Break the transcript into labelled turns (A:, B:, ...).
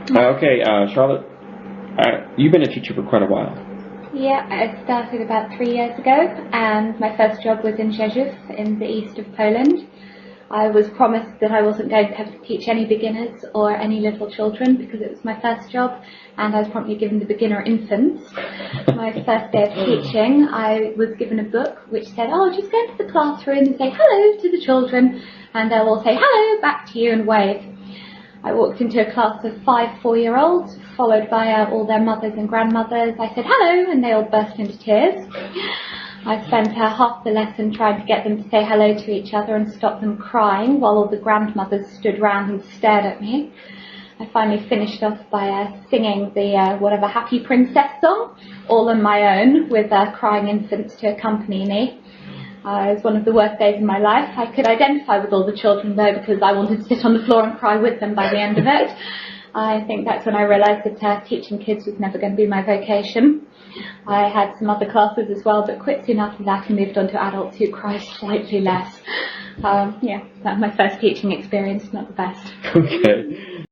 A: Charlotte, you've been a teacher for quite a while.
B: Yeah, I started about 3 years ago, and my first job was in Rzeszów in the east of Poland. I was promised that I wasn't going to have to teach any beginners or any little children because it was my first job, and I was promptly given the beginner infants. My first day of teaching, I was given a book which said, just go into the classroom and say hello to the children, and they'll all say hello back to you and wave. I walked into a class of 5 4-year-olds, followed by all their mothers and grandmothers. I said hello, and they all burst into tears. I spent half the lesson trying to get them to say hello to each other and stop them crying while all the grandmothers stood round and stared at me. I finally finished off by singing the whatever Happy Princess song, all on my own, with crying infants to accompany me. It was one of the worst days of my life. I could identify with all the children, though, because I wanted to sit on the floor and cry with them by the end of it. I think that's when I realised that teaching kids was never going to be my vocation. I had some other classes as well, but quite soon after that I moved on to adults who cry slightly less. My first teaching experience, not the best.
A: Okay.